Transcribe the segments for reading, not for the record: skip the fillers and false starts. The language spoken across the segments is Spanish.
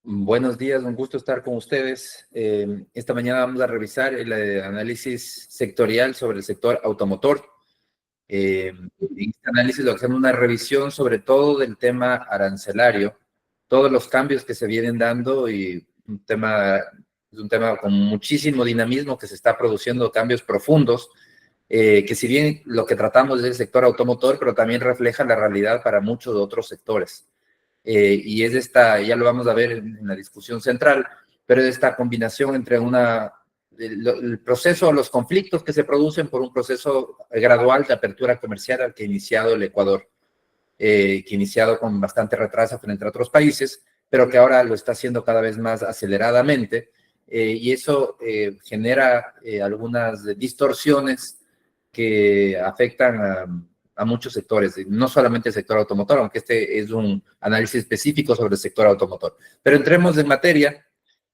Buenos días, un gusto estar con ustedes. Esta mañana vamos a revisar el análisis sectorial sobre el sector automotor. En este análisis lo que hacemos una revisión sobre todo del tema arancelario, todos los cambios que se vienen dando y es un tema con muchísimo dinamismo que se está produciendo, cambios profundos, que si bien lo que tratamos es el sector automotor, pero también refleja la realidad para muchos otros sectores. Y es esta, ya lo vamos a ver en la discusión central, pero es esta combinación entre el proceso, los conflictos que se producen por un proceso gradual de apertura comercial al que ha iniciado el Ecuador, que ha iniciado con bastante retraso frente a otros países, pero que ahora lo está haciendo cada vez más aceleradamente, y eso genera algunas distorsiones que afectan a muchos sectores, no solamente el sector automotor, aunque este es un análisis específico sobre el sector automotor. Pero entremos en materia,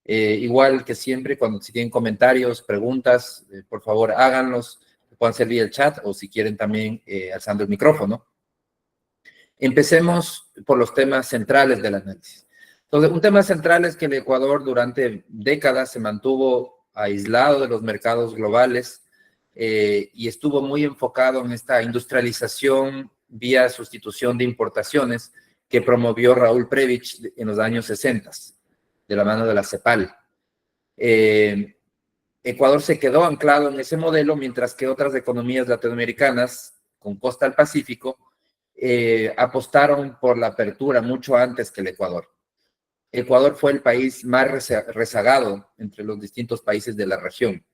igual que siempre, cuando si tienen comentarios, preguntas, por favor háganlos, pueden ser vía el chat o si quieren también alzando el micrófono. Empecemos por los temas centrales del análisis. Entonces, un tema central es que el Ecuador durante décadas se mantuvo aislado de los mercados globales, y estuvo muy enfocado en esta industrialización vía sustitución de importaciones que promovió Raúl Prebisch en los años 60, de la mano de la CEPAL. Ecuador se quedó anclado en ese modelo, mientras que otras economías latinoamericanas con costa al Pacífico apostaron por la apertura mucho antes que el Ecuador. Ecuador fue el país más rezagado entre los distintos países de la región.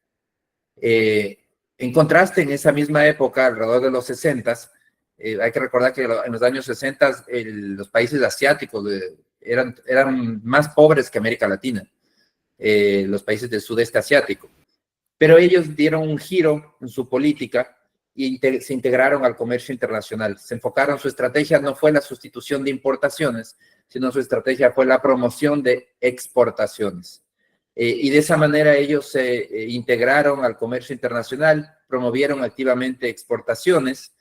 En contraste, en esa misma época, alrededor de los 60, hay que recordar que en los años 60 los países asiáticos eran más pobres que América Latina, los países del sudeste asiático. Pero ellos dieron un giro en su política y se integraron al comercio internacional. Se enfocaron, su estrategia no fue la sustitución de importaciones, sino su estrategia fue la promoción de exportaciones. Y de esa manera ellos se integraron al comercio internacional, promovieron activamente exportaciones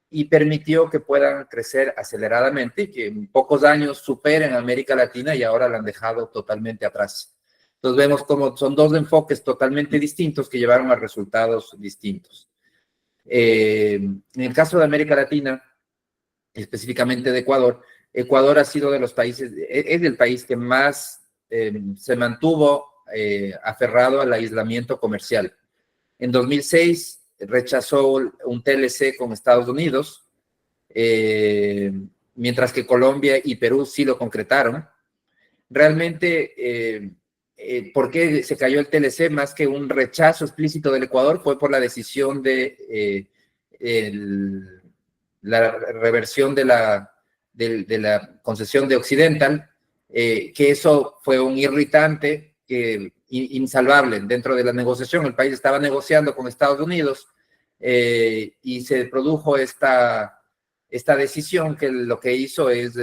y permitió que puedan crecer aceleradamente y que en pocos años superen a América Latina y ahora la han dejado totalmente atrás. Entonces vemos cómo son dos enfoques totalmente distintos que llevaron a resultados distintos. En el caso de América Latina, específicamente de Ecuador, Ecuador ha sido de los países, es el país que más se mantuvo aferrado al aislamiento comercial. En 2006 rechazó un TLC con Estados Unidos, mientras que Colombia y Perú sí lo concretaron. Realmente, ¿por qué se cayó el TLC? Más que un rechazo explícito del Ecuador, fue por la decisión de la reversión de la concesión de Occidental, que eso fue un irritante insalvable dentro de la negociación. El país estaba negociando con Estados Unidos y se produjo esta decisión que lo que hizo es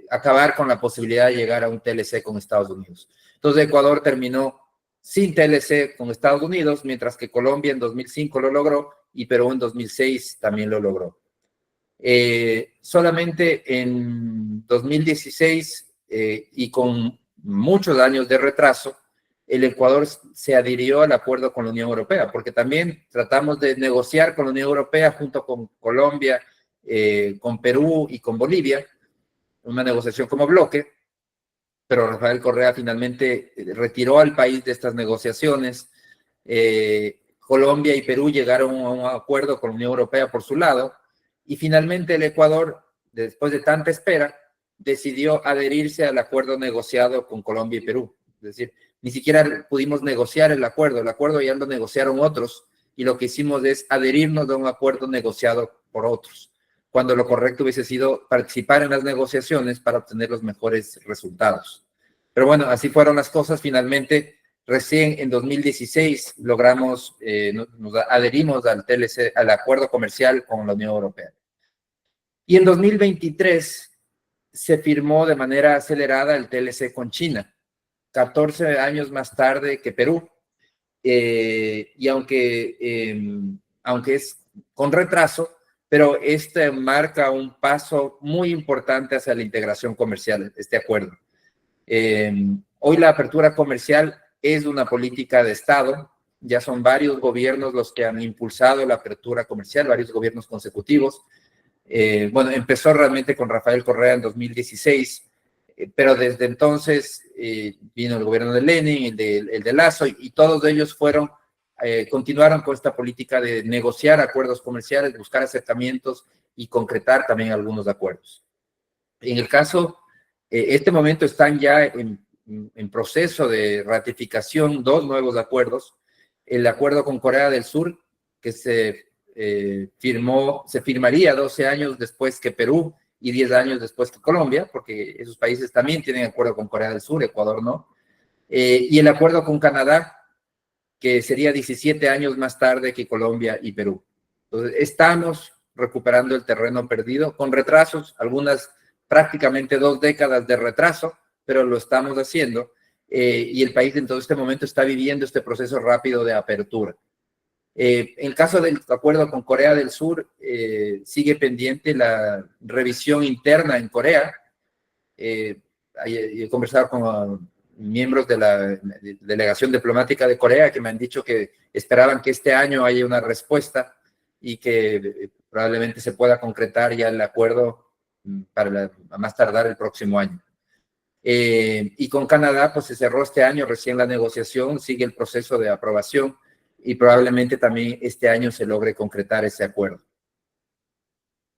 acabar con la posibilidad de llegar a un TLC con Estados Unidos. Entonces Ecuador terminó sin TLC con Estados Unidos, mientras que Colombia en 2005 lo logró y Perú en 2006 también lo logró. Solamente en 2016 y con muchos años de retraso, el Ecuador se adhirió al acuerdo con la Unión Europea, porque también tratamos de negociar con la Unión Europea junto con Colombia, con Perú y con Bolivia, una negociación como bloque, pero Rafael Correa finalmente retiró al país de estas negociaciones. Colombia y Perú llegaron a un acuerdo con la Unión Europea por su lado, y finalmente el Ecuador, después de tanta espera, decidió adherirse al acuerdo negociado con Colombia y Perú. Es decir, ni siquiera pudimos negociar el acuerdo ya lo negociaron otros, y lo que hicimos es adherirnos a un acuerdo negociado por otros, cuando lo correcto hubiese sido participar en las negociaciones para obtener los mejores resultados. Pero bueno, así fueron las cosas. Finalmente, recién en 2016 logramos, nos adherimos al TLC, al acuerdo comercial con la Unión Europea. Y en 2023 se firmó de manera acelerada el TLC con China, 14 años más tarde que Perú. Y aunque es con retraso, pero este marca un paso muy importante hacia la integración comercial, este acuerdo. Hoy la apertura comercial es una política de Estado. Ya son varios gobiernos los que han impulsado la apertura comercial, varios gobiernos consecutivos. Bueno, empezó realmente con Rafael Correa en 2016, pero desde entonces vino el gobierno de Lenin, el de Lasso, y todos ellos continuaron con esta política de negociar acuerdos comerciales, buscar acercamientos y concretar también algunos acuerdos. En el caso, este momento están ya en proceso de ratificación dos nuevos acuerdos. El acuerdo con Corea del Sur, que se firmaría 12 años después que Perú y 10 años después que Colombia, porque esos países también tienen acuerdo con Corea del Sur, Ecuador no. Y el acuerdo con Canadá, que sería 17 años más tarde que Colombia y Perú. Entonces, estamos recuperando el terreno perdido con retrasos, algunas prácticamente 2 décadas de retraso, pero lo estamos haciendo. Y el país en todo este momento está viviendo este proceso rápido de apertura. En el caso del acuerdo con Corea del Sur, sigue pendiente la revisión interna en Corea. He conversado con miembros de la delegación diplomática de Corea que me han dicho que esperaban que este año haya una respuesta y que probablemente se pueda concretar ya el acuerdo para a más tardar el próximo año. Y con Canadá, pues se cerró este año recién la negociación, sigue el proceso de aprobación y probablemente también este año se logre concretar ese acuerdo.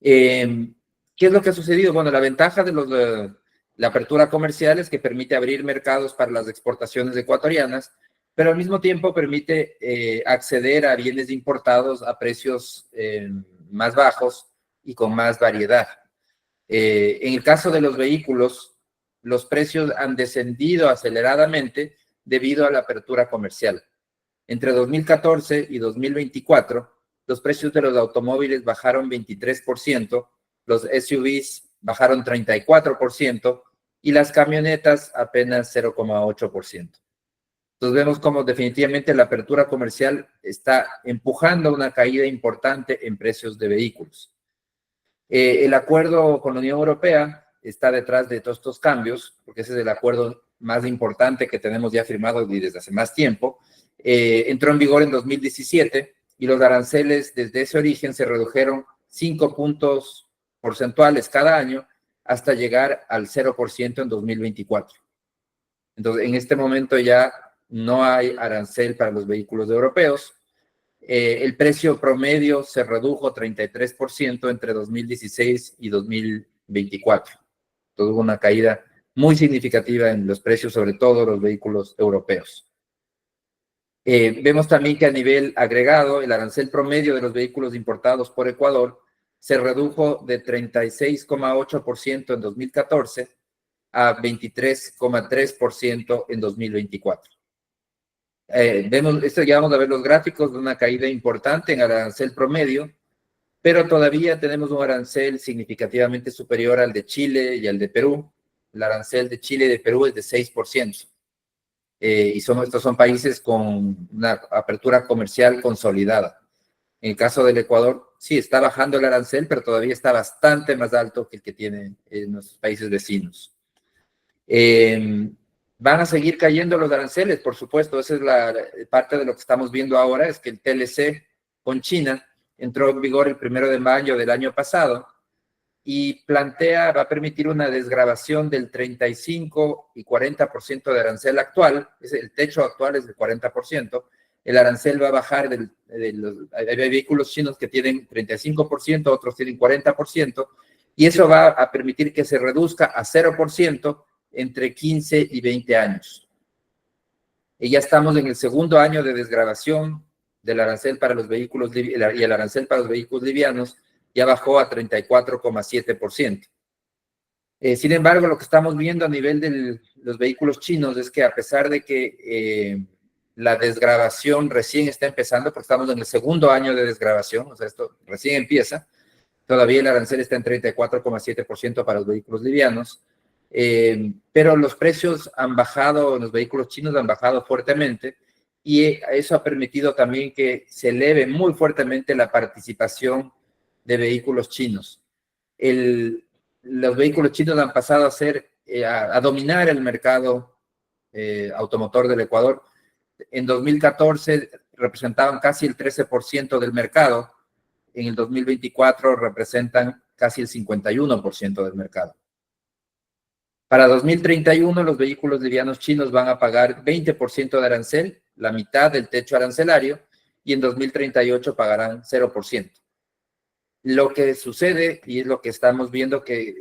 ¿Qué es lo que ha sucedido? Bueno, la ventaja de la apertura comercial es que permite abrir mercados para las exportaciones ecuatorianas, pero al mismo tiempo permite acceder a bienes importados a precios más bajos y con más variedad. En el caso de los vehículos, los precios han descendido aceleradamente debido a la apertura comercial. Entre 2014 y 2024, los precios de los automóviles bajaron 23%, los SUVs bajaron 34% y las camionetas apenas 0,8%. Entonces vemos cómo definitivamente la apertura comercial está empujando una caída importante en precios de vehículos. El acuerdo con la Unión Europea está detrás de todos estos cambios, porque ese es el acuerdo más importante que tenemos ya firmado desde hace más tiempo. Entró en vigor en 2017 y los aranceles desde ese origen se redujeron 5 puntos porcentuales cada año hasta llegar al 0% en 2024. Entonces, en este momento ya no hay arancel para los vehículos europeos. El precio promedio se redujo 33% entre 2016 y 2024. Entonces, hubo una caída muy significativa en los precios, sobre todo los vehículos europeos. Vemos también que a nivel agregado, el arancel promedio de los vehículos importados por Ecuador se redujo de 36,8% en 2014 a 23,3% en 2024. Vemos, esto ya vamos a ver los gráficos de una caída importante en el arancel promedio, pero todavía tenemos un arancel significativamente superior al de Chile y al de Perú. El arancel de Chile y de Perú es de 6%. Y estos son países con una apertura comercial consolidada. En el caso del Ecuador, sí, está bajando el arancel, pero todavía está bastante más alto que el que tienen en los países vecinos. Van a seguir cayendo los aranceles, por supuesto. Esa es la parte de lo que estamos viendo ahora, es que el TLC con China entró en vigor el 1 de mayo del año pasado y va a permitir una desgravación del 35 y 40% de arancel actual. El techo actual es del 40%. El arancel va a bajar hay vehículos chinos que tienen 35%, otros tienen 40%, y eso va a permitir que se reduzca a 0% entre 15 y 20 años. Y ya estamos en el segundo año de desgravación del arancel para los vehículos, y el arancel para los vehículos livianos ya bajó a 34,7%. Sin embargo, lo que estamos viendo a nivel de los vehículos chinos es que a pesar de que la desgravación recién está empezando, porque estamos en el segundo año de desgravación, o sea, esto recién empieza, todavía el arancel está en 34,7% para los vehículos livianos, pero los precios han bajado, los vehículos chinos han bajado fuertemente, y eso ha permitido también que se eleve muy fuertemente la participación de vehículos chinos. Los vehículos chinos han pasado a ser a dominar el mercado automotor del Ecuador. En 2014 representaban casi el 13% del mercado, en el 2024 representan casi el 51% del mercado. Para 2031 los vehículos livianos chinos van a pagar 20% de arancel, la mitad del techo arancelario, y en 2038 pagarán 0%. Lo que sucede, y es lo que estamos viendo, que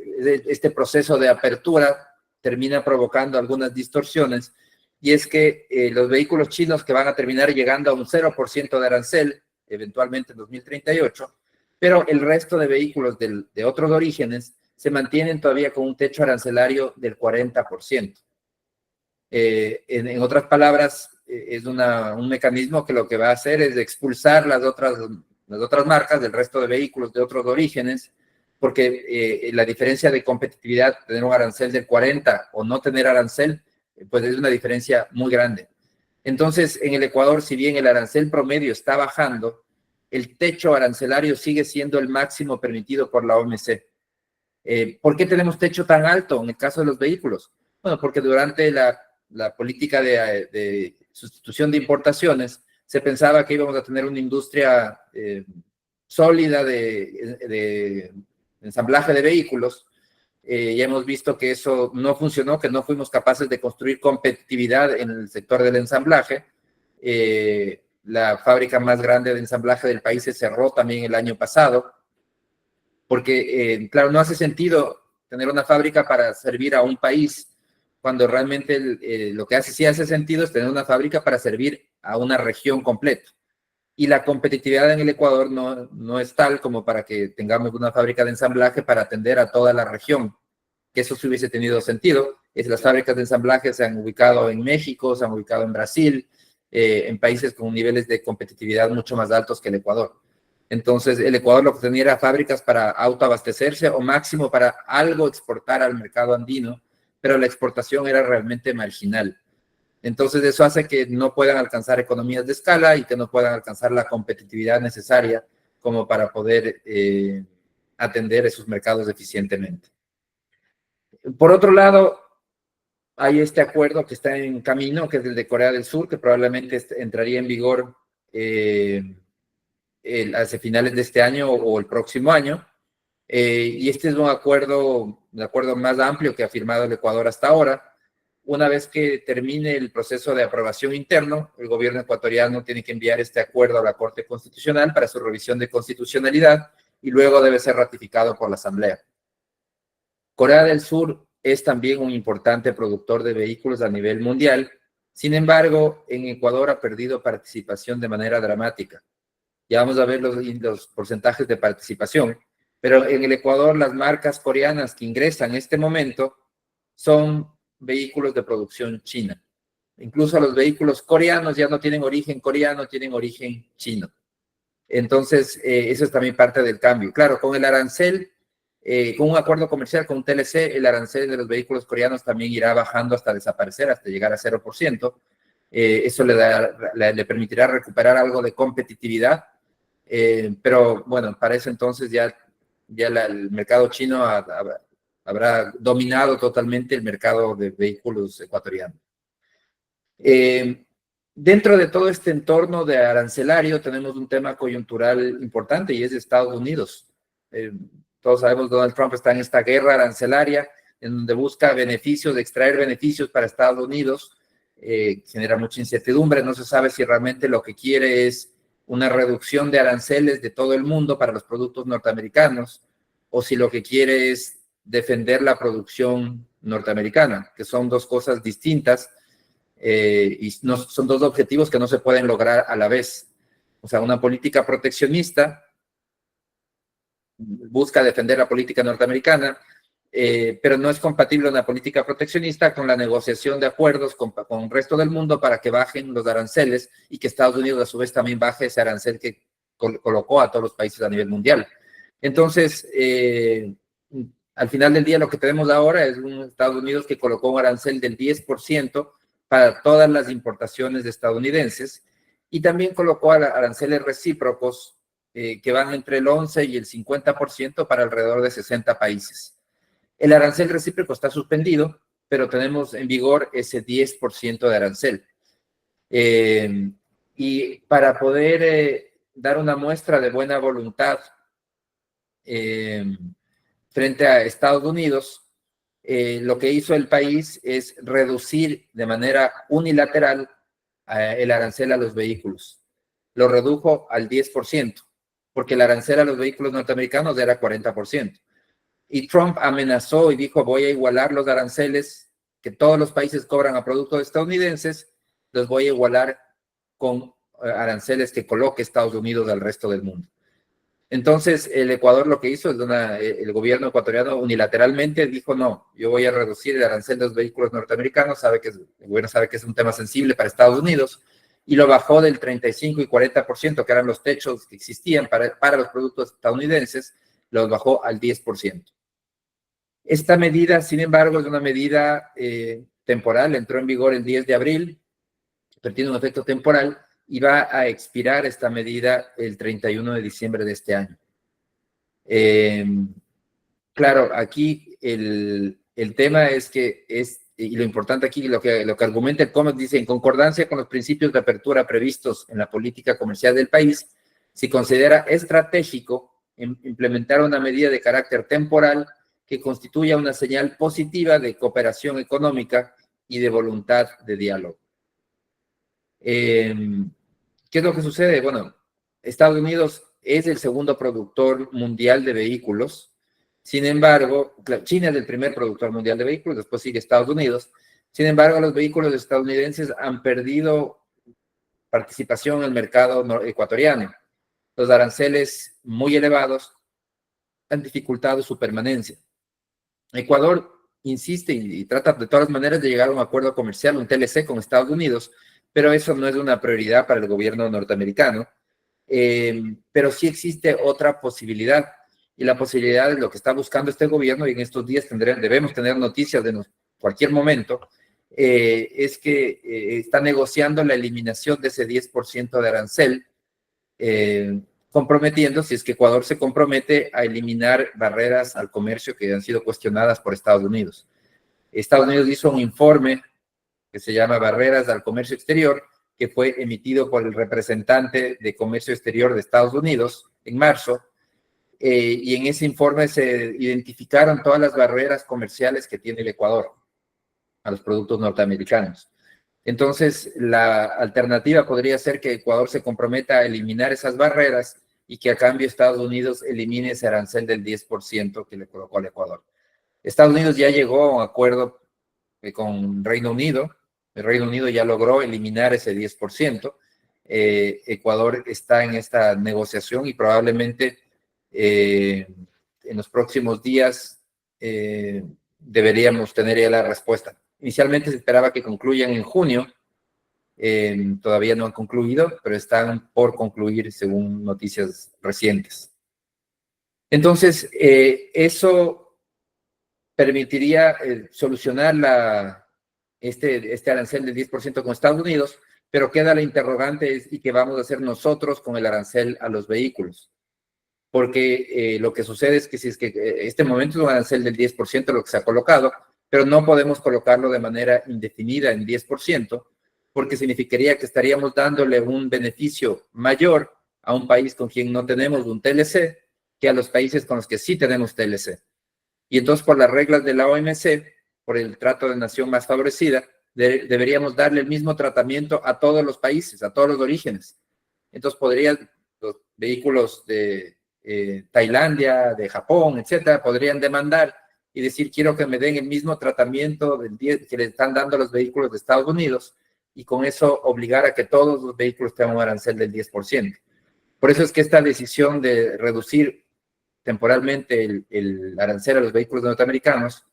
este proceso de apertura termina provocando algunas distorsiones, y es que los vehículos chinos que van a terminar llegando a un 0% de arancel, eventualmente en 2038, pero el resto de vehículos de otros orígenes se mantienen todavía con un techo arancelario del 40%. En otras palabras, es un mecanismo que lo que va a hacer es expulsar las otras marcas del resto de vehículos de otros orígenes, porque la diferencia de competitividad, tener un arancel del 40 o no tener arancel, pues es una diferencia muy grande. Entonces, en el Ecuador, si bien el arancel promedio está bajando, el techo arancelario sigue siendo el máximo permitido por la OMC. ¿Por qué tenemos techo tan alto en el caso de los vehículos? Bueno, porque durante la política de sustitución de importaciones se pensaba que íbamos a tener una industria sólida de ensamblaje de vehículos. Ya hemos visto que eso no funcionó, que no fuimos capaces de construir competitividad en el sector del ensamblaje. La fábrica más grande de ensamblaje del país se cerró también el año pasado, porque, claro, no hace sentido tener una fábrica para servir a un país, cuando realmente lo que sí hace sentido es tener una fábrica para servir a una región completa. Y la competitividad en el Ecuador no es tal como para que tengamos una fábrica de ensamblaje para atender a toda la región, que eso sí hubiese tenido sentido. Las fábricas de ensamblaje se han ubicado en México, se han ubicado en Brasil, en países con niveles de competitividad mucho más altos que el Ecuador. Entonces, el Ecuador lo que tenía era fábricas para autoabastecerse o máximo para algo exportar al mercado andino, pero la exportación era realmente marginal. Entonces, eso hace que no puedan alcanzar economías de escala y que no puedan alcanzar la competitividad necesaria como para poder atender esos mercados eficientemente. Por otro lado, hay este acuerdo que está en camino, que es el de Corea del Sur, que probablemente entraría en vigor hacia finales de este año o el próximo año. Y este es un acuerdo más amplio que ha firmado el Ecuador hasta ahora. Una vez que termine el proceso de aprobación interno, el gobierno ecuatoriano tiene que enviar este acuerdo a la Corte Constitucional para su revisión de constitucionalidad y luego debe ser ratificado por la Asamblea. Corea del Sur es también un importante productor de vehículos a nivel mundial. Sin embargo, en Ecuador ha perdido participación de manera dramática. Ya vamos a ver los porcentajes de participación, pero en el Ecuador las marcas coreanas que ingresan en este momento son vehículos de producción china. Incluso los vehículos coreanos ya no tienen origen coreano, tienen origen chino. Entonces, eso es también parte del cambio. Claro, con el arancel, con un acuerdo comercial con TLC, el arancel de los vehículos coreanos también irá bajando hasta desaparecer, hasta llegar a 0%. Eso le permitirá recuperar algo de competitividad. Pero bueno, para eso entonces ya el mercado chino habrá dominado totalmente el mercado de vehículos ecuatoriano. Dentro de todo este entorno de arancelario tenemos un tema coyuntural importante y es de Estados Unidos. Todos sabemos que Donald Trump está en esta guerra arancelaria en donde busca beneficios, extraer beneficios para Estados Unidos. Genera mucha incertidumbre, no se sabe si realmente lo que quiere es una reducción de aranceles de todo el mundo para los productos norteamericanos o si lo que quiere es defender la producción norteamericana, que son dos cosas distintas. Y son dos objetivos que no se pueden lograr a la vez. O sea, una política proteccionista busca defender la política norteamericana, pero no es compatible una política proteccionista con la negociación de acuerdos con el resto del mundo para que bajen los aranceles y que Estados Unidos a su vez también baje ese arancel que colocó a todos los países a nivel mundial. Entonces, al final del día lo que tenemos ahora es un Estados Unidos que colocó un arancel del 10% para todas las importaciones estadounidenses y también colocó aranceles recíprocos que van entre el 11 y el 50% para alrededor de 60 países. El arancel recíproco está suspendido, pero tenemos en vigor ese 10% de arancel. Y para poder dar una muestra de buena voluntad frente a Estados Unidos, lo que hizo el país es reducir de manera unilateral el arancel a los vehículos. Lo redujo al 10%, porque el arancel a los vehículos norteamericanos era 40%. Y Trump amenazó y dijo, voy a igualar los aranceles que todos los países cobran a productos estadounidenses, los voy a igualar con aranceles que coloque Estados Unidos al resto del mundo. Entonces, el Ecuador lo que hizo es el gobierno ecuatoriano unilateralmente dijo, no, yo voy a reducir el arancel de los vehículos norteamericanos, el gobierno sabe que es un tema sensible para Estados Unidos, y lo bajó del 35 y 40%, que eran los techos que existían para los productos estadounidenses, los bajó al 10%. Esta medida, sin embargo, es una medida temporal, entró en vigor el 10 de abril, pero tiene un efecto temporal, y va a expirar esta medida el 31 de diciembre de este año. Claro, aquí el tema es que y lo importante aquí, lo que argumenta el COMEX, dice, en concordancia con los principios de apertura previstos en la política comercial del país, se considera estratégico implementar una medida de carácter temporal que constituya una señal positiva de cooperación económica y de voluntad de diálogo. ¿Qué es lo que sucede? Bueno, Estados Unidos es el segundo productor mundial de vehículos. Sin embargo, China es el primer productor mundial de vehículos, después sigue Estados Unidos. Sin embargo, los vehículos estadounidenses han perdido participación en el mercado ecuatoriano. Los aranceles muy elevados han dificultado su permanencia. Ecuador insiste y trata de todas maneras de llegar a un acuerdo comercial, un TLC con Estados Unidos, pero eso no es una prioridad para el gobierno norteamericano. Pero sí existe otra posibilidad, y la posibilidad es lo que está buscando este gobierno, y en estos días debemos tener noticias de cualquier momento, es que está negociando la eliminación de ese 10% de arancel, comprometiendo, si es que Ecuador se compromete a eliminar barreras al comercio que han sido cuestionadas por Estados Unidos. Estados Unidos hizo un informe que se llama Barreras al Comercio Exterior, que fue emitido por el representante de Comercio Exterior de Estados Unidos en marzo, y en ese informe se identificaron todas las barreras comerciales que tiene el Ecuador a los productos norteamericanos. Entonces, la alternativa podría ser que Ecuador se comprometa a eliminar esas barreras y que a cambio Estados Unidos elimine ese arancel del 10% que le colocó al Ecuador. Estados Unidos ya llegó a un acuerdo con Reino Unido. El Reino Unido ya logró eliminar ese 10%. Ecuador está en esta negociación y probablemente en los próximos días deberíamos tener ya la respuesta. Inicialmente se esperaba que concluyan en junio. Todavía no han concluido, pero están por concluir según noticias recientes. Entonces, eso permitiría solucionar este arancel del 10% con Estados Unidos, pero queda la interrogante ¿y qué vamos a hacer nosotros con el arancel a los vehículos? Porque lo que sucede es que si es que este momento es un arancel del 10% lo que se ha colocado, pero no podemos colocarlo de manera indefinida en 10%, porque significaría que estaríamos dándole un beneficio mayor a un país con quien no tenemos un TLC que a los países con los que sí tenemos TLC. Y entonces, por las reglas de la OMC, por el trato de nación más favorecida, deberíamos darle el mismo tratamiento a todos los países, a todos los orígenes. Entonces, los vehículos de Tailandia, de Japón, etcétera, podrían demandar y decir, quiero que me den el mismo tratamiento que le están dando a los vehículos de Estados Unidos, y con eso obligar a que todos los vehículos tengan un arancel del 10%. Por eso es que esta decisión de reducir temporalmente el arancel a los vehículos norteamericanos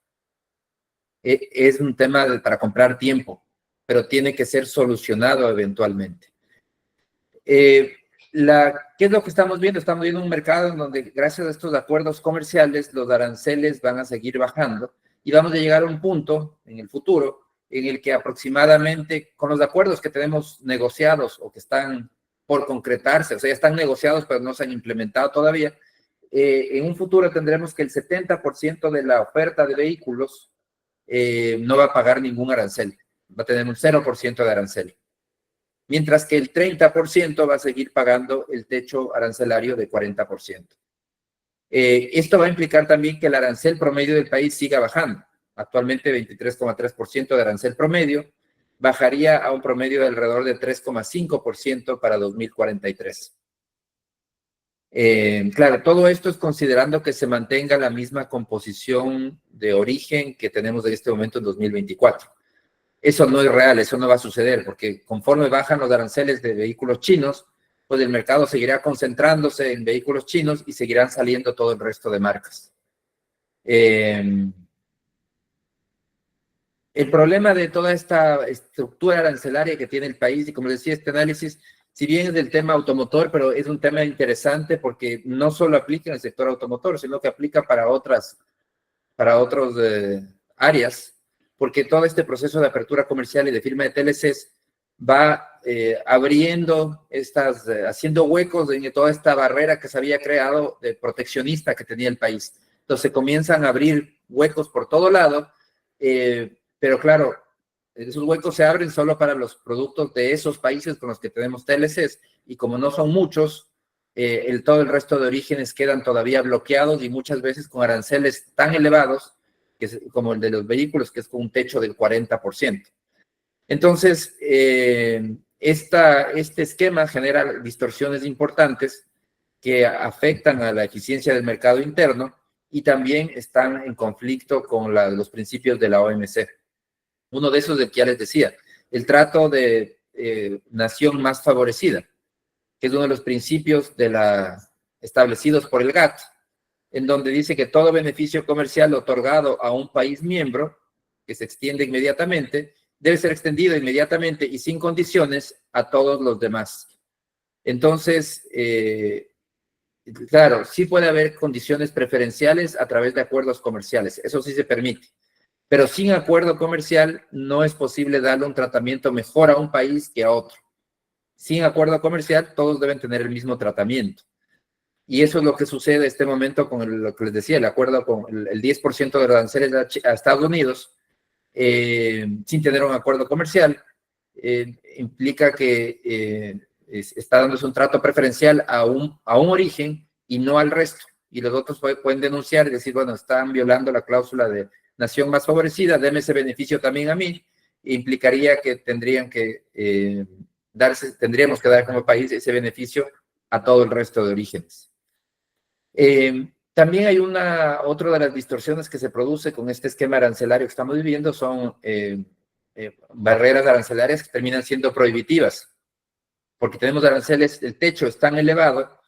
es un tema para comprar tiempo, pero tiene que ser solucionado eventualmente. ¿Qué es lo que estamos viendo? Estamos viendo un mercado en donde, gracias a estos acuerdos comerciales, los aranceles van a seguir bajando y vamos a llegar a un punto en el futuro en el que aproximadamente, con los acuerdos que tenemos negociados o que están por concretarse, o sea, ya están negociados pero no se han implementado todavía, en un futuro tendremos que el 70% de la oferta de vehículos no va a pagar ningún arancel, va a tener un 0% de arancel, mientras que el 30% va a seguir pagando el techo arancelario de 40%. Esto va a implicar también que el arancel promedio del país siga bajando. Actualmente 23,3% de arancel promedio, bajaría a un promedio de alrededor de 3,5% para 2043. Claro, todo esto es considerando que se mantenga la misma composición de origen que tenemos en este momento en 2024. Eso no es real, eso no va a suceder, porque conforme bajan los aranceles de vehículos chinos, pues el mercado seguirá concentrándose en vehículos chinos y seguirán saliendo todo el resto de marcas. El problema de toda esta estructura arancelaria que tiene el país, y como decía, este análisis, si bien es del tema automotor, pero es un tema interesante porque no solo aplica en el sector automotor, sino que aplica para otras áreas, porque todo este proceso de apertura comercial y de firma de TLCs va abriendo haciendo huecos en toda esta barrera que se había creado de proteccionista que tenía el país. Entonces comienzan a abrir huecos por todo lado, pero claro, esos huecos se abren solo para los productos de esos países con los que tenemos TLCs, y como no son muchos, todo el resto de orígenes quedan todavía bloqueados y muchas veces con aranceles tan elevados como el de los vehículos, que es con un techo del 40%. Entonces, este esquema genera distorsiones importantes que afectan a la eficiencia del mercado interno y también están en conflicto con los principios de la OMC. Uno de esos del que ya les decía, el trato de nación más favorecida, que es uno de los principios establecidos por el GATT, en donde dice que todo beneficio comercial otorgado a un país miembro, que se extiende inmediatamente, debe ser extendido inmediatamente y sin condiciones a todos los demás. Entonces, claro, sí puede haber condiciones preferenciales a través de acuerdos comerciales, eso sí se permite, pero sin acuerdo comercial no es posible darle un tratamiento mejor a un país que a otro. Sin acuerdo comercial, todos deben tener el mismo tratamiento. Y eso es lo que sucede en este momento con lo que les decía, el acuerdo con el 10% de los aranceles a Estados Unidos, sin tener un acuerdo comercial, implica que está dándose un trato preferencial a un origen y no al resto. Y los otros pueden denunciar y decir, bueno, están violando la cláusula de nación más favorecida, denme ese beneficio también a mí. Implicaría que tendríamos que dar como país ese beneficio a todo el resto de orígenes. También hay otra de las distorsiones que se produce con este esquema arancelario que estamos viviendo, son barreras arancelarias que terminan siendo prohibitivas, porque tenemos aranceles, el techo es tan elevado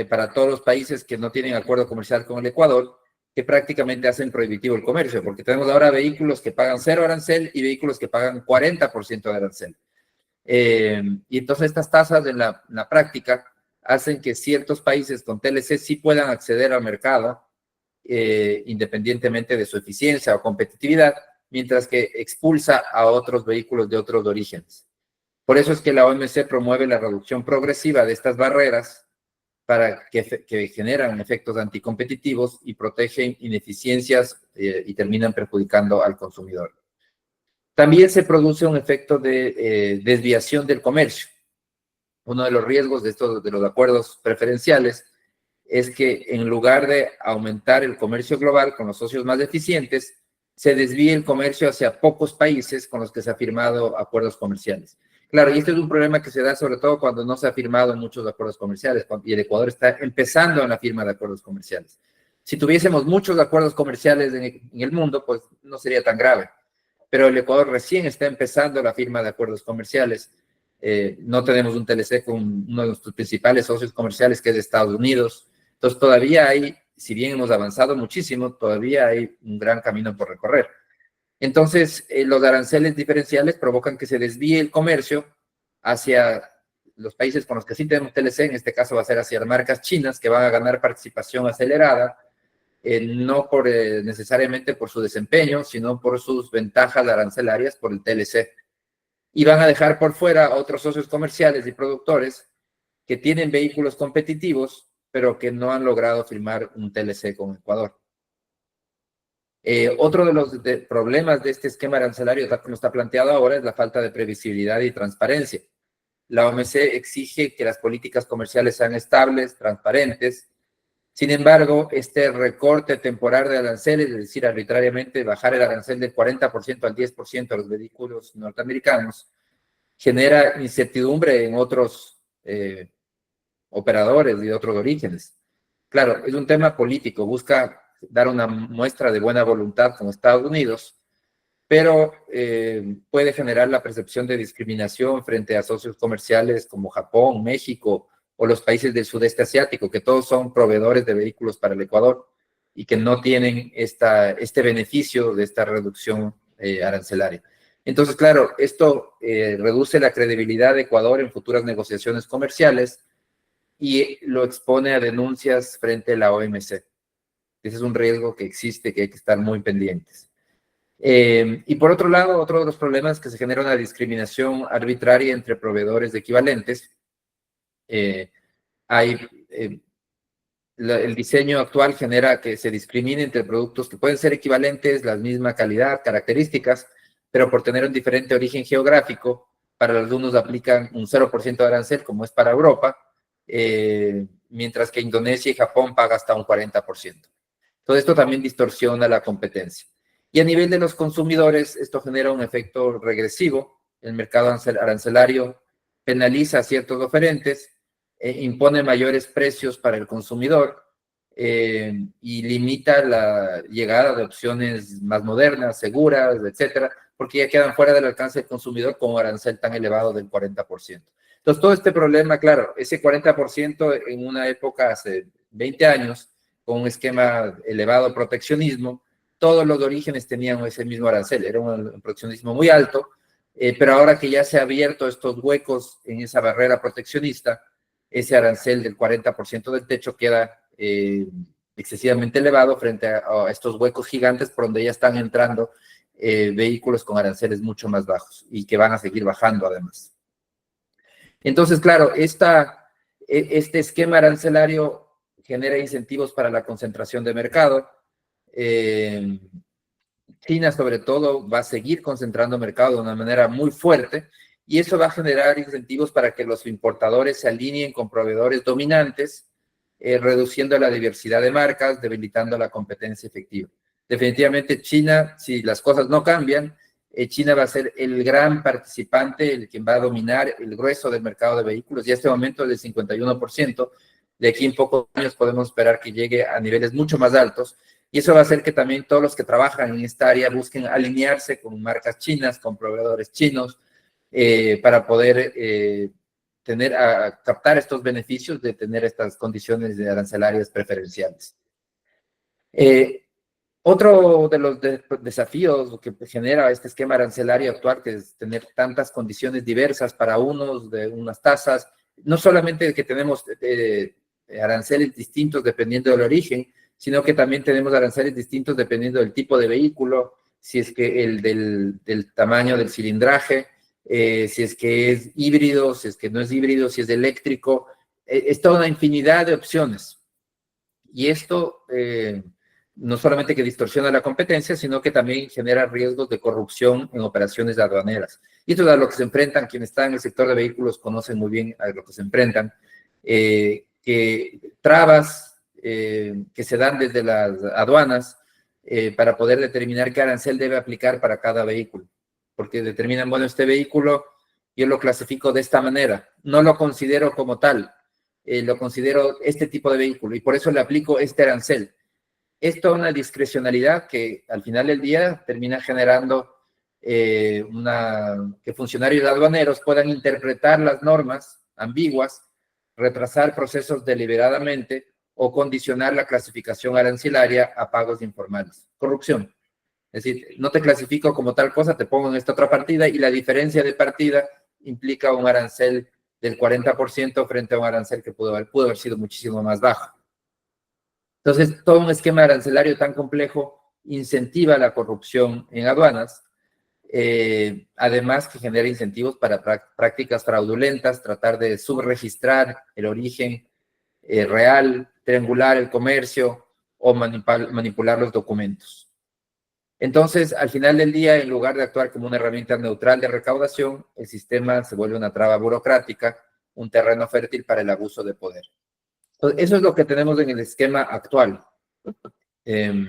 para todos los países que no tienen acuerdo comercial con el Ecuador, que prácticamente hacen prohibitivo el comercio, porque tenemos ahora vehículos que pagan 0 arancel y vehículos que pagan 40% de arancel. Y entonces estas tasas en la práctica hacen que ciertos países con TLC sí puedan acceder al mercado independientemente de su eficiencia o competitividad, mientras que expulsa a otros vehículos de otros orígenes. Por eso es que la OMC promueve la reducción progresiva de estas barreras para que generan efectos anticompetitivos y protegen ineficiencias y terminan perjudicando al consumidor. También se produce un efecto de desviación del comercio. Uno de los riesgos de los acuerdos preferenciales es que en lugar de aumentar el comercio global con los socios más eficientes, se desvíe el comercio hacia pocos países con los que se ha firmado acuerdos comerciales. Claro, y este es un problema que se da sobre todo cuando no se ha firmado muchos acuerdos comerciales y el Ecuador está empezando en la firma de acuerdos comerciales. Si tuviésemos muchos acuerdos comerciales en el mundo, pues no sería tan grave. Pero el Ecuador recién está empezando la firma de acuerdos comerciales. No tenemos un TLC con uno de nuestros principales socios comerciales, que es de Estados Unidos. Entonces todavía hay, si bien hemos avanzado muchísimo, todavía hay un gran camino por recorrer. Entonces, los aranceles diferenciales provocan que se desvíe el comercio hacia los países con los que sí tenemos TLC, en este caso va a ser hacia las marcas chinas, que van a ganar participación acelerada, no necesariamente por su desempeño, sino por sus ventajas arancelarias por el TLC. Y van a dejar por fuera a otros socios comerciales y productores que tienen vehículos competitivos pero que no han logrado firmar un TLC con Ecuador. Otro de los problemas de este esquema arancelario, tal como está planteado ahora, es la falta de previsibilidad y transparencia. La OMC exige que las políticas comerciales sean estables, transparentes. Sin embargo, este recorte temporal de aranceles, es decir, arbitrariamente bajar el arancel del 40% al 10% a los vehículos norteamericanos, genera incertidumbre en otros operadores y de otros orígenes. Claro, es un tema político, busca dar una muestra de buena voluntad con Estados Unidos, pero puede generar la percepción de discriminación frente a socios comerciales como Japón, México o los países del sudeste asiático, que todos son proveedores de vehículos para el Ecuador y que no tienen este beneficio de esta reducción arancelaria. Entonces, claro, esto reduce la credibilidad de Ecuador en futuras negociaciones comerciales y lo expone a denuncias frente a la OMC. Ese es un riesgo que existe, que hay que estar muy pendientes. Y por otro lado, otro de los problemas es que se genera una discriminación arbitraria entre proveedores equivalentes. El diseño actual genera que se discrimine entre productos que pueden ser equivalentes, la misma calidad, características, pero por tener un diferente origen geográfico, para algunos aplican un 0% de arancel, como es para Europa, mientras que Indonesia y Japón pagan hasta un 40%. Todo esto también distorsiona la competencia. Y a nivel de los consumidores, esto genera un efecto regresivo. El mercado arancelario penaliza a ciertos oferentes, impone mayores precios para el consumidor y limita la llegada de opciones más modernas, seguras, etcétera, porque ya quedan fuera del alcance del consumidor con un arancel tan elevado del 40%. Entonces, todo este problema, claro, ese 40% en una época hace 20 años, con un esquema elevado de proteccionismo, todos los orígenes tenían ese mismo arancel, era un proteccionismo muy alto, pero ahora que ya se han abierto estos huecos en esa barrera proteccionista, ese arancel del 40% del techo queda excesivamente elevado frente a estos huecos gigantes por donde ya están entrando vehículos con aranceles mucho más bajos y que van a seguir bajando además. Entonces, claro, este esquema arancelario genera incentivos para la concentración de mercado. China, sobre todo, va a seguir concentrando mercado de una manera muy fuerte y eso va a generar incentivos para que los importadores se alineen con proveedores dominantes, reduciendo la diversidad de marcas, debilitando la competencia efectiva. Definitivamente China, si las cosas no cambian, China va a ser el gran participante, el que va a dominar el grueso del mercado de vehículos y a este momento es del 51%. De aquí en pocos años podemos esperar que llegue a niveles mucho más altos y eso va a hacer que también todos los que trabajan en esta área busquen alinearse con marcas chinas, con proveedores chinos, para poder captar estos beneficios de tener estas condiciones de arancelarias preferenciales. Otro de los desafíos que genera este esquema arancelario actual, que es tener tantas condiciones diversas para unos, de unas tasas, no solamente que tenemos aranceles distintos dependiendo del origen, sino que también tenemos aranceles distintos dependiendo del tipo de vehículo, si es que del tamaño del cilindraje, si es que es híbrido, si es que no es híbrido, si es eléctrico, es toda una infinidad de opciones. Y esto no solamente que distorsiona la competencia, sino que también genera riesgos de corrupción en operaciones aduaneras. Y esto es a lo que se enfrentan, quienes están en el sector de vehículos conocen muy bien a lo que se enfrentan, que trabas que se dan desde las aduanas para poder determinar qué arancel debe aplicar para cada vehículo. Porque determinan, bueno, este vehículo yo lo clasifico de esta manera, no lo considero como tal, lo considero este tipo de vehículo y por eso le aplico este arancel. Es toda una discrecionalidad que al final del día termina generando que funcionarios aduaneros puedan interpretar las normas ambiguas, retrasar procesos deliberadamente o condicionar la clasificación arancelaria a pagos informales. Corrupción. Es decir, no te clasifico como tal cosa, te pongo en esta otra partida y la diferencia de partida implica un arancel del 40% frente a un arancel que pudo haber sido muchísimo más bajo. Entonces, todo un esquema arancelario tan complejo incentiva la corrupción en aduanas, además que genera incentivos para prácticas fraudulentas, tratar de subregistrar el origen real, triangular el comercio o manipular los documentos. Entonces, al final del día, en lugar de actuar como una herramienta neutral de recaudación, el sistema se vuelve una traba burocrática, un terreno fértil para el abuso de poder. Entonces, eso es lo que tenemos en el esquema actual. Es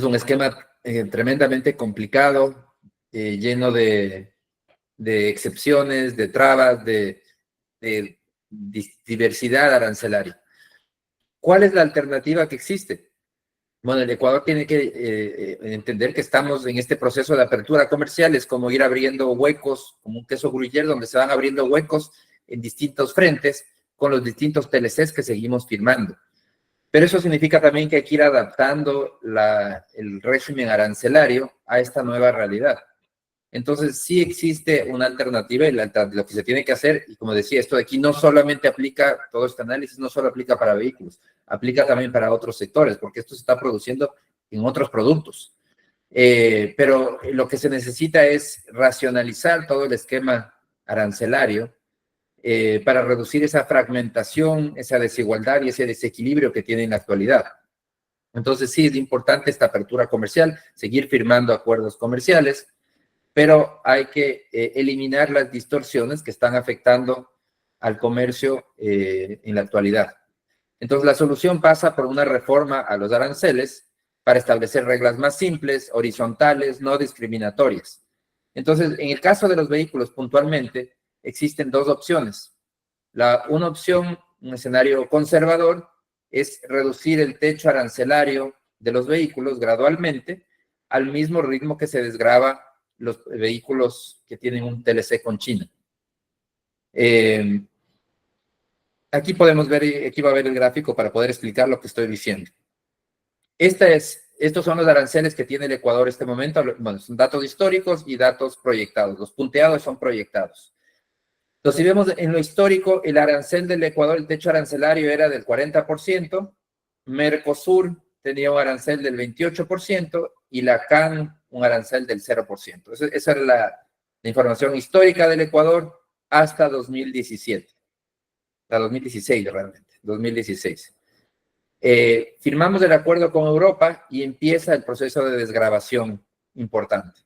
un esquema tremendamente complicado, lleno de excepciones, de trabas, de diversidad arancelaria. ¿Cuál es la alternativa que existe? Bueno, el Ecuador tiene que entender que estamos en este proceso de apertura comercial, es como ir abriendo huecos, como un queso gruyere, donde se van abriendo huecos en distintos frentes con los distintos TLCs que seguimos firmando. Pero eso significa también que hay que ir adaptando el régimen arancelario a esta nueva realidad. Entonces, sí existe una alternativa y lo que se tiene que hacer, y como decía, esto de aquí no solamente aplica, todo este análisis no solo aplica para vehículos, aplica también para otros sectores, porque esto se está produciendo en otros productos. Pero lo que se necesita es racionalizar todo el esquema arancelario para reducir esa fragmentación, esa desigualdad y ese desequilibrio que tiene en la actualidad. Entonces, sí, es importante esta apertura comercial, seguir firmando acuerdos comerciales, pero hay que eliminar las distorsiones que están afectando al comercio en la actualidad. Entonces, la solución pasa por una reforma a los aranceles para establecer reglas más simples, horizontales, no discriminatorias. Entonces, en el caso de los vehículos puntualmente, existen dos opciones. Una opción, un escenario conservador, es reducir el techo arancelario de los vehículos gradualmente al mismo ritmo que se desgrava los vehículos que tienen un TLC con China. Aquí podemos ver, aquí va a ver el gráfico para poder explicar lo que estoy diciendo. Estos son los aranceles que tiene el Ecuador en este momento. Bueno, son datos históricos y datos proyectados. Los punteados son proyectados. Entonces, si vemos en lo histórico, el arancel del Ecuador, el techo arancelario era del 40%, Mercosur tenía un arancel del 28% y la CAN un arancel del 0%. Esa era la información histórica del Ecuador hasta 2017. Hasta 2016 realmente, 2016. Firmamos el acuerdo con Europa y empieza el proceso de desgravación importante.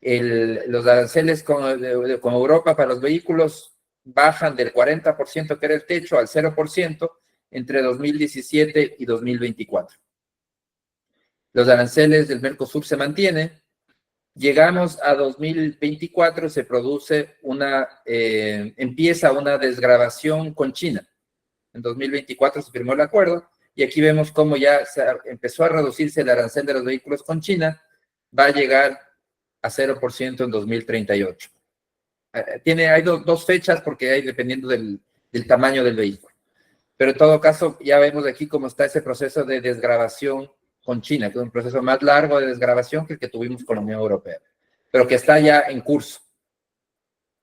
Los aranceles con Europa para los vehículos bajan del 40% que era el techo al 0% entre 2017 y 2024. Los aranceles del Mercosur se mantienen. Llegamos a 2024, se produce empieza una desgravación con China. En 2024 se firmó el acuerdo y aquí vemos cómo ya empezó a reducirse el arancel de los vehículos con China, va a llegar a 0% en 2038. Hay dos fechas porque hay dependiendo del tamaño del vehículo. Pero en todo caso, ya vemos aquí cómo está ese proceso de desgravación con China, que es un proceso más largo de desgravación que el que tuvimos con la Unión Europea, pero que está ya en curso.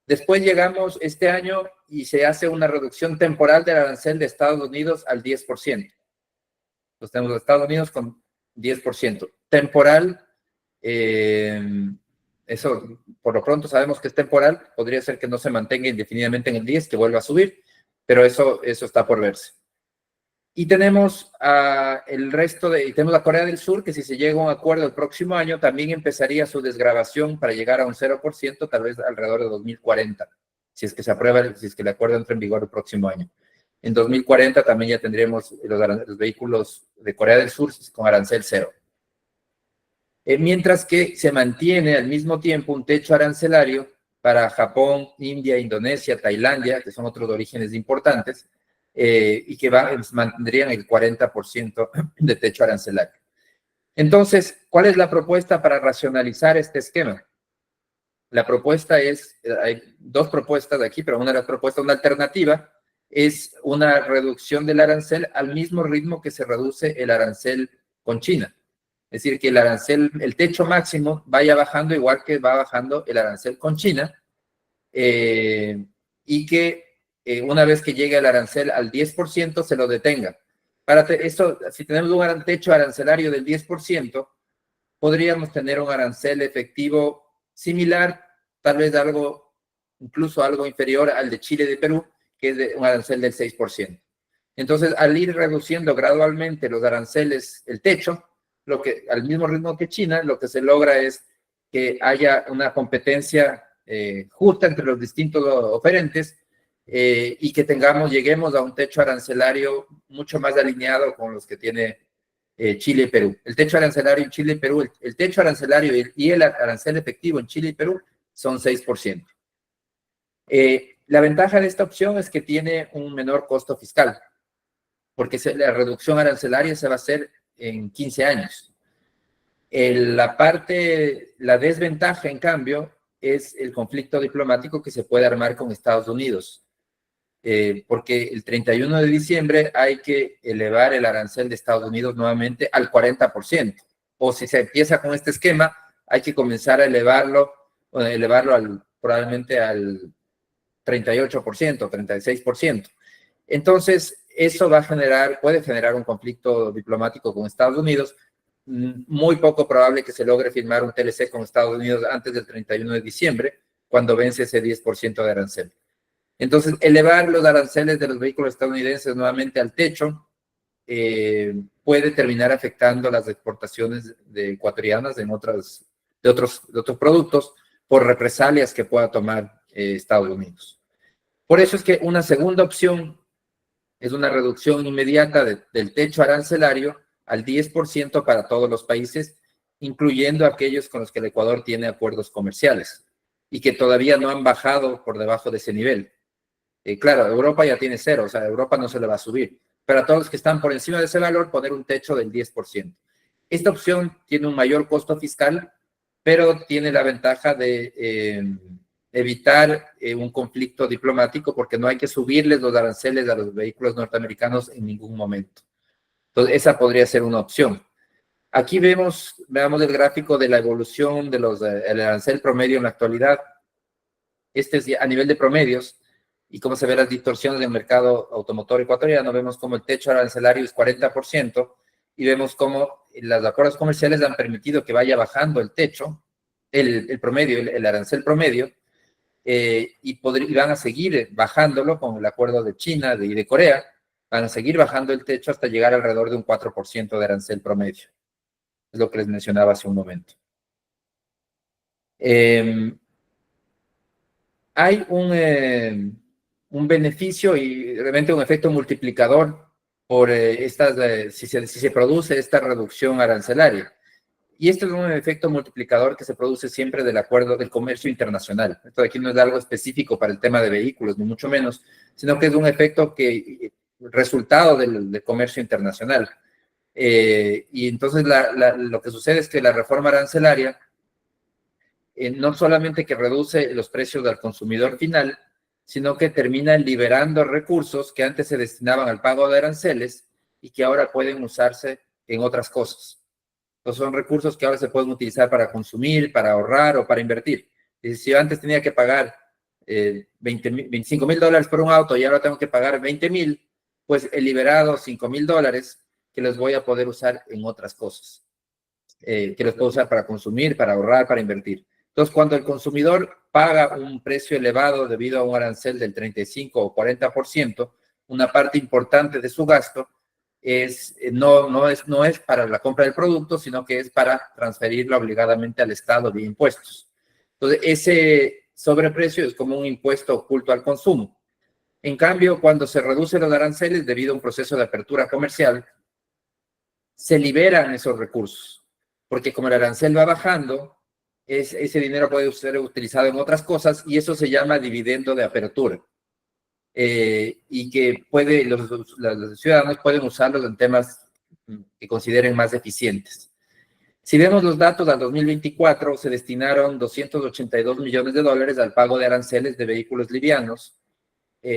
Después llegamos este año y se hace una reducción temporal del arancel de Estados Unidos al 10%. Entonces tenemos a Estados Unidos con 10%. Temporal, eso por lo pronto sabemos que es temporal, podría ser que no se mantenga indefinidamente en el 10, que vuelva a subir, pero eso está por verse. Y tenemos tenemos a Corea del Sur, que si se llega a un acuerdo el próximo año, también empezaría su desgravación para llegar a un 0%, tal vez alrededor de 2040, si es que se aprueba, si es que el acuerdo entra en vigor el próximo año. En 2040 también ya tendríamos los vehículos de Corea del Sur con arancel cero. Mientras que se mantiene al mismo tiempo un techo arancelario para Japón, India, Indonesia, Tailandia, que son otros orígenes importantes, y que mantendrían el 40% de techo arancelario. Entonces, ¿cuál es la propuesta para racionalizar este esquema? La propuesta hay dos propuestas aquí, pero una de las propuestas, una alternativa, es una reducción del arancel al mismo ritmo que se reduce el arancel con China. Es decir, que el techo máximo vaya bajando igual que va bajando el arancel con China, y que una vez que llegue el arancel al 10% se lo detenga. Si tenemos un techo arancelario del 10%, podríamos tener un arancel efectivo similar, tal vez incluso algo inferior al de Chile y de Perú, que es un arancel del 6%. Entonces, al ir reduciendo gradualmente los aranceles, el techo, al mismo ritmo que China, lo que se logra es que haya una competencia justa entre los distintos oferentes y que lleguemos a un techo arancelario mucho más alineado con los que tiene Chile y Perú. El techo arancelario en Chile y Perú, el techo arancelario y el arancel efectivo en Chile y Perú son 6%. La ventaja de esta opción es que tiene un menor costo fiscal, porque la reducción arancelaria se va a hacer en 15 años. La desventaja, en cambio, es el conflicto diplomático que se puede armar con Estados Unidos, porque el 31 de diciembre hay que elevar el arancel de Estados Unidos nuevamente al 40%, o si se empieza con este esquema, hay que comenzar a elevarlo probablemente al 38%, 36%. Entonces, eso puede generar un conflicto diplomático con Estados Unidos. Muy poco probable que se logre firmar un TLC con Estados Unidos antes del 31 de diciembre, cuando vence ese 10% de arancel. Entonces, elevar los aranceles de los vehículos estadounidenses nuevamente al techo puede terminar afectando las exportaciones ecuatorianas de otros productos por represalias que pueda tomar Estados Unidos. Por eso es que una segunda opción es una reducción inmediata del techo arancelario al 10% para todos los países, incluyendo aquellos con los que el Ecuador tiene acuerdos comerciales y que todavía no han bajado por debajo de ese nivel. Claro, Europa ya tiene 0, o sea, a Europa no se le va a subir, pero a todos los que están por encima de ese valor, poner un techo del 10%. Esta opción tiene un mayor costo fiscal, pero tiene la ventaja de evitar un conflicto diplomático, porque no hay que subirles los aranceles a los vehículos norteamericanos en ningún momento. Entonces, esa podría ser una opción. Aquí veamos el gráfico de la evolución del arancel promedio en la actualidad. Este es a nivel de promedios, y cómo se ven las distorsiones del mercado automotor ecuatoriano. Vemos cómo el techo arancelario es 40%, y vemos cómo los acuerdos comerciales han permitido que vaya bajando el techo, el promedio, el arancel promedio, y van a seguir bajándolo con el acuerdo de China y de Corea. Van a seguir bajando el techo hasta llegar alrededor de un 4% de arancel promedio. Es lo que les mencionaba hace un momento. Hay un beneficio y realmente un efecto multiplicador por si se produce esta reducción arancelaria. Y este es un efecto multiplicador que se produce siempre del acuerdo del comercio internacional. Esto de aquí no es algo específico para el tema de vehículos, ni mucho menos, sino que es un efecto resultado del comercio internacional. Y entonces lo que sucede es que la reforma arancelaria no solamente que reduce los precios al consumidor final, sino que termina liberando recursos que antes se destinaban al pago de aranceles y que ahora pueden usarse en otras cosas. Entonces son recursos que ahora se pueden utilizar para consumir, para ahorrar o para invertir. Y si yo antes tenía que pagar $25,000 por un auto y ahora tengo que pagar 20,000, pues he liberado $5,000 que los voy a poder usar en otras cosas. Que los puedo usar para consumir, para ahorrar, para invertir. Entonces, cuando el consumidor paga un precio elevado debido a un arancel del 35 o 40%, una parte importante de su gasto no es para la compra del producto, sino que es para transferirlo obligadamente al Estado vía impuestos. Entonces, ese sobreprecio es como un impuesto oculto al consumo. En cambio, cuando se reducen los aranceles debido a un proceso de apertura comercial, se liberan esos recursos, porque como el arancel va bajando, ese dinero puede ser utilizado en otras cosas y eso se llama dividendo de apertura. Y que los ciudadanos pueden usarlos en temas que consideren más eficientes. Si vemos los datos, al 2024 se destinaron $282 millones al pago de aranceles de vehículos livianos.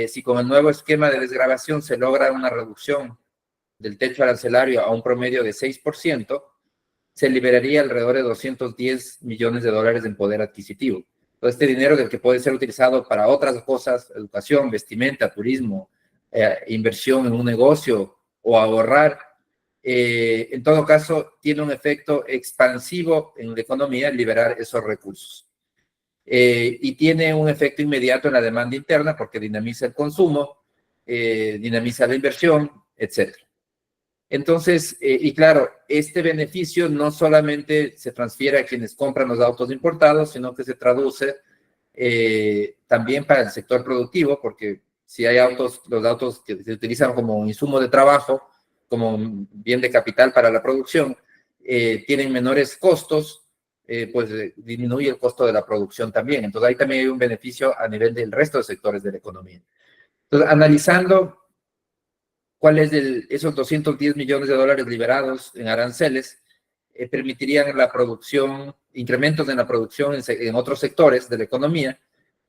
Si con el nuevo esquema de desgravación se logra una reducción del techo arancelario a un promedio de 6%, se liberaría alrededor de $210 millones en poder adquisitivo. Todo este dinero del que puede ser utilizado para otras cosas, educación, vestimenta, turismo, inversión en un negocio o ahorrar, en todo caso tiene un efecto expansivo en la economía liberar esos recursos. y tiene un efecto inmediato en la demanda interna porque dinamiza el consumo, dinamiza la inversión, etc. Entonces, y claro, este beneficio no solamente se transfiere a quienes compran los autos importados, sino que se traduce también para el sector productivo, porque si hay autos, los autos que se utilizan como insumo de trabajo, como bien de capital para la producción, tienen menores costos, pues disminuye el costo de la producción también. Entonces ahí también hay un beneficio a nivel del resto de sectores de la economía. Entonces, analizando cuáles de esos 210 millones de dólares liberados en aranceles permitirían la producción, incrementos en la producción en otros sectores de la economía,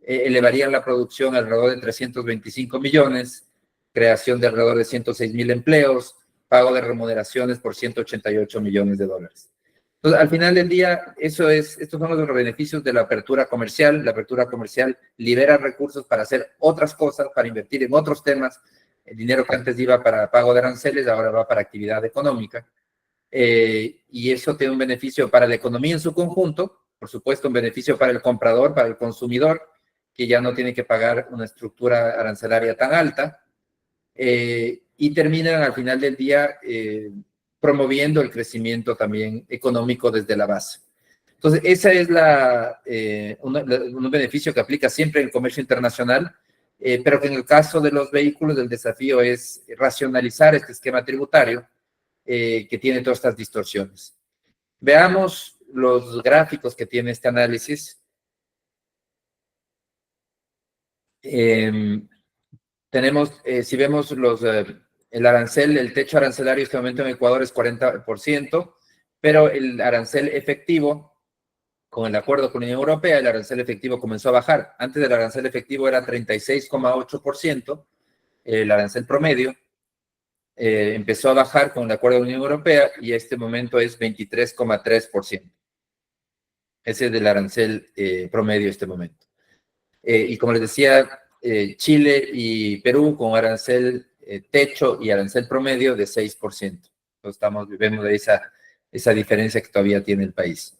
elevarían la producción alrededor de 325 millones, creación de alrededor de 106,000 empleos, pago de remuneraciones por 188 millones de dólares. Entonces, al final del día, estos son los beneficios de la apertura comercial. La apertura comercial libera recursos para hacer otras cosas, para invertir en otros temas. El dinero que antes iba para pago de aranceles, ahora va para actividad económica. Y eso tiene un beneficio para la economía en su conjunto, por supuesto, un beneficio para el comprador, para el consumidor, que ya no tiene que pagar una estructura arancelaria tan alta, y terminan al final del día promoviendo el crecimiento también económico desde la base. Entonces, esa es un beneficio que aplica siempre en el comercio internacional, pero que en el caso de los vehículos el desafío es racionalizar este esquema tributario que tiene todas estas distorsiones. Veamos los gráficos que tiene este análisis. Tenemos, si vemos el arancel, el techo arancelario en este momento en Ecuador es 40%, pero el arancel efectivo, con el acuerdo con la Unión Europea, el arancel efectivo comenzó a bajar. Antes del arancel efectivo era 36,8%, el arancel promedio. Empezó a bajar con el acuerdo de la Unión Europea y este momento es 23,3%. Ese es el arancel promedio este momento. Y como les decía, Chile y Perú con arancel techo y arancel promedio de 6%. Entonces vemos esa diferencia que todavía tiene el país.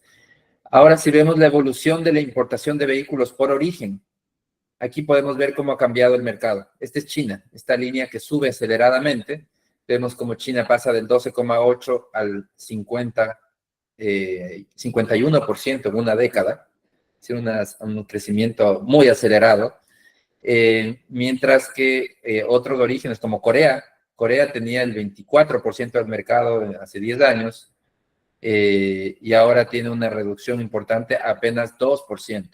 Ahora, si vemos la evolución de la importación de vehículos por origen, aquí podemos ver cómo ha cambiado el mercado. Esta es China, esta línea que sube aceleradamente. Vemos cómo China pasa del 12,8 al 51% en una década. Es un crecimiento muy acelerado. Mientras que otros orígenes como Corea tenía el 24% del mercado hace 10 años y ahora tiene una reducción importante, apenas 2%.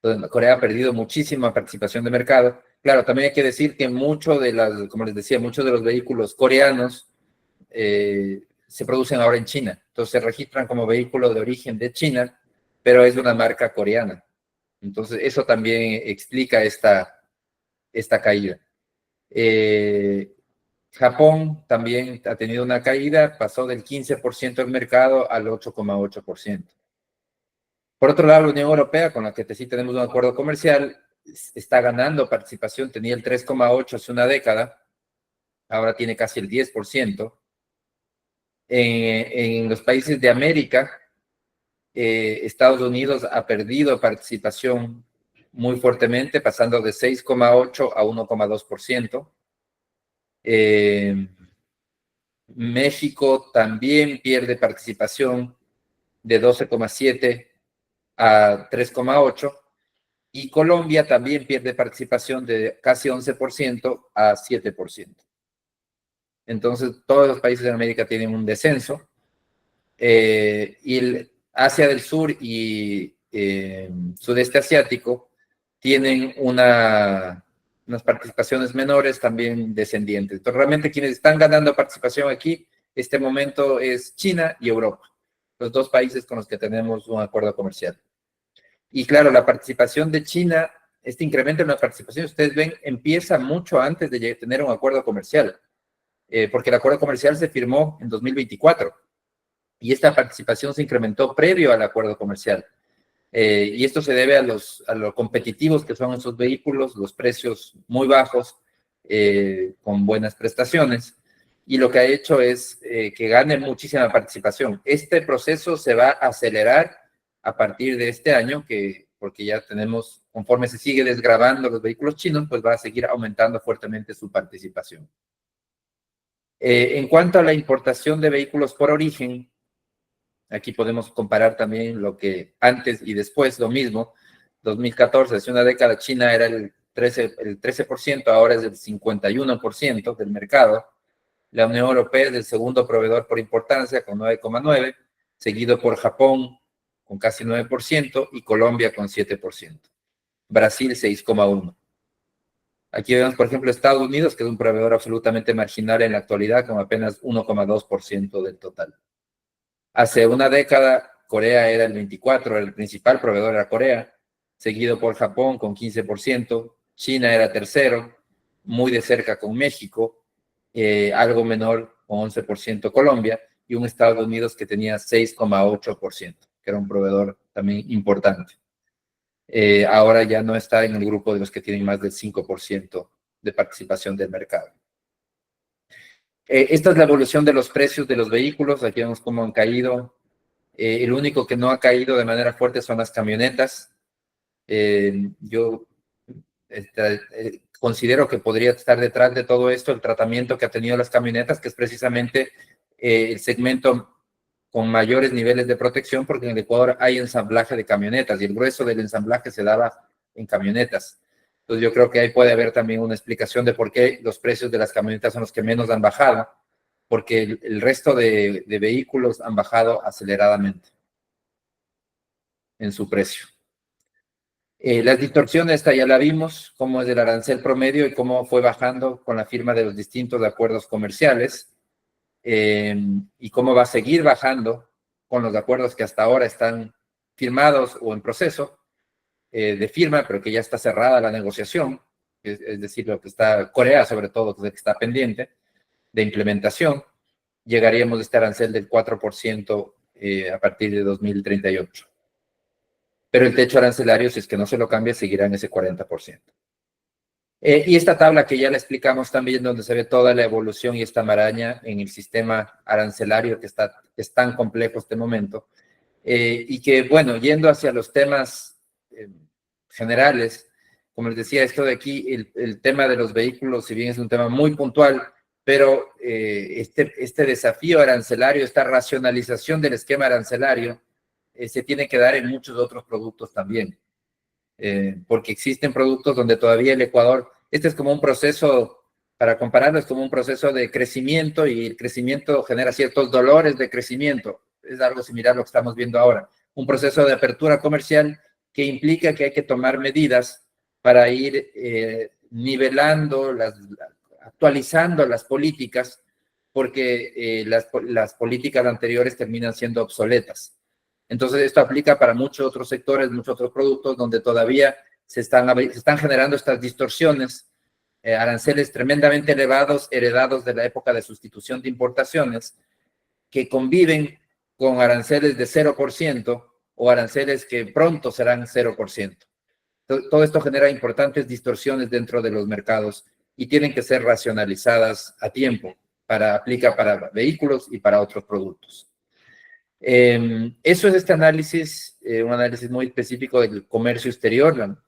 Entonces, Corea ha perdido muchísima participación de mercado. Claro, también hay que decir que como les decía, muchos de los vehículos coreanos se producen ahora en China. Entonces se registran como vehículo de origen de China, pero es una marca coreana. Entonces eso también explica esta caída. Japón también ha tenido una caída, pasó del 15% del mercado al 8,8%. Por otro lado, la Unión Europea, con la que sí tenemos un acuerdo comercial, está ganando participación, tenía el 3,8% hace una década, ahora tiene casi el 10%. En los países de América, Estados Unidos ha perdido participación muy fuertemente, pasando de 6,8% a 1,2%. México también pierde participación de 12,7% a 3,8%. Y Colombia también pierde participación de casi 11% a 7%. Entonces, todos los países de América tienen un descenso. Y el Asia del Sur y Sudeste Asiático tienen unas participaciones menores, también descendientes. Entonces, realmente quienes están ganando participación aquí, este momento es China y Europa, los dos países con los que tenemos un acuerdo comercial. Y claro, la participación de China, este incremento en la participación, ustedes ven, empieza mucho antes de tener un acuerdo comercial, porque el acuerdo comercial se firmó en 2024 y esta participación se incrementó previo al acuerdo comercial. Y esto se debe a lo competitivos que son esos vehículos, los precios muy bajos, con buenas prestaciones, y lo que ha hecho es que gane muchísima participación. Este proceso se va a acelerar a partir de este año, porque ya tenemos, conforme se sigue desgravando los vehículos chinos, pues va a seguir aumentando fuertemente su participación. En cuanto a la importación de vehículos por origen, aquí podemos comparar también lo que antes y después, lo mismo. 2014, hace una década, China era el 13%, ahora es el 51% del mercado. La Unión Europea es el segundo proveedor por importancia, con 9,9%, seguido por Japón, con casi 9%, y Colombia, con 7%. Brasil, 6,1%. Aquí vemos, por ejemplo, Estados Unidos, que es un proveedor absolutamente marginal en la actualidad, con apenas 1,2% del total. Hace una década, Corea era el 24%, el principal proveedor era Corea, seguido por Japón con 15%, China era tercero, muy de cerca con México, algo menor con 11% Colombia, y un Estados Unidos que tenía 6,8%, que era un proveedor también importante. Ahora ya no está en el grupo de los que tienen más del 5% de participación del mercado. Esta es la evolución de los precios de los vehículos. Aquí vemos cómo han caído. El único que no ha caído de manera fuerte son las camionetas. Yo considero que podría estar detrás de todo esto el tratamiento que ha tenido las camionetas, que es precisamente el segmento con mayores niveles de protección, porque en el Ecuador hay ensamblaje de camionetas y el grueso del ensamblaje se daba en camionetas. Entonces yo creo que ahí puede haber también una explicación de por qué los precios de las camionetas son los que menos han bajado, porque el resto de vehículos han bajado aceleradamente en su precio. Las distorsiones, esta ya la vimos, cómo es el arancel promedio y cómo fue bajando con la firma de los distintos acuerdos comerciales, y cómo va a seguir bajando con los acuerdos que hasta ahora están firmados o en proceso de firma, pero que ya está cerrada la negociación, es decir, lo que está Corea sobre todo, que está pendiente de implementación. Llegaríamos a este arancel del 4% a partir de 2038. Pero el techo arancelario, si es que no se lo cambia, seguirá en ese 40%. Y esta tabla que ya la explicamos también, donde se ve toda la evolución y esta maraña en el sistema arancelario que es tan complejo este momento, y que, bueno, yendo hacia los temas generales, como les decía, esto de aquí, el tema de los vehículos, si bien es un tema muy puntual, pero este desafío arancelario, esta racionalización del esquema arancelario, se tiene que dar en muchos otros productos también, porque existen productos donde todavía el Ecuador, este es como un proceso, para compararlo, es como un proceso de crecimiento y el crecimiento genera ciertos dolores de crecimiento. Es algo similar a lo que estamos viendo ahora. Un proceso de apertura comercial que implica que hay que tomar medidas para ir nivelando, actualizando las políticas, porque las políticas anteriores terminan siendo obsoletas. Entonces, esto aplica para muchos otros sectores, muchos otros productos donde todavía se están generando estas distorsiones, aranceles tremendamente elevados, heredados de la época de sustitución de importaciones, que conviven con aranceles de 0% o aranceles que pronto serán 0%. Todo esto genera importantes distorsiones dentro de los mercados y tienen que ser racionalizadas a tiempo. Aplica para vehículos y para otros productos. Eso es este análisis, un análisis muy específico del comercio exterior,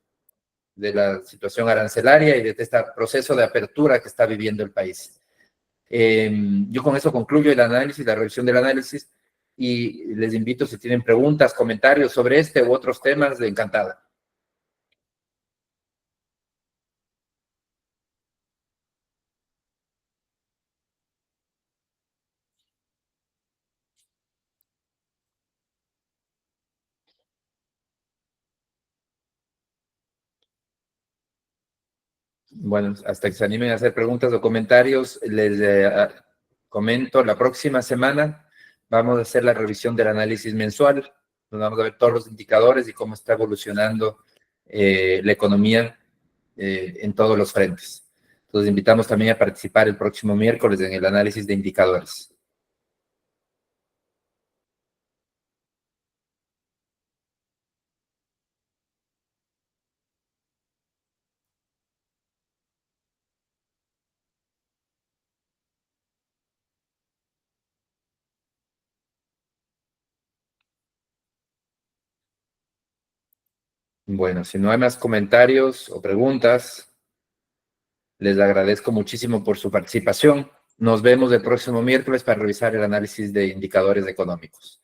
de la situación arancelaria y de este proceso de apertura que está viviendo el país. Yo con eso concluyo el análisis, la revisión del análisis, y les invito, si tienen preguntas, comentarios sobre este u otros temas, de encantada. Bueno, hasta que se animen a hacer preguntas o comentarios, les comento, la próxima semana vamos a hacer la revisión del análisis mensual, donde vamos a ver todos los indicadores y cómo está evolucionando la economía en todos los frentes. Entonces, invitamos también a participar el próximo miércoles en el análisis de indicadores. Bueno, si no hay más comentarios o preguntas, les agradezco muchísimo por su participación. Nos vemos el próximo miércoles para revisar el análisis de indicadores económicos.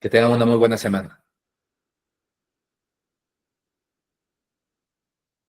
Que tengan una muy buena semana.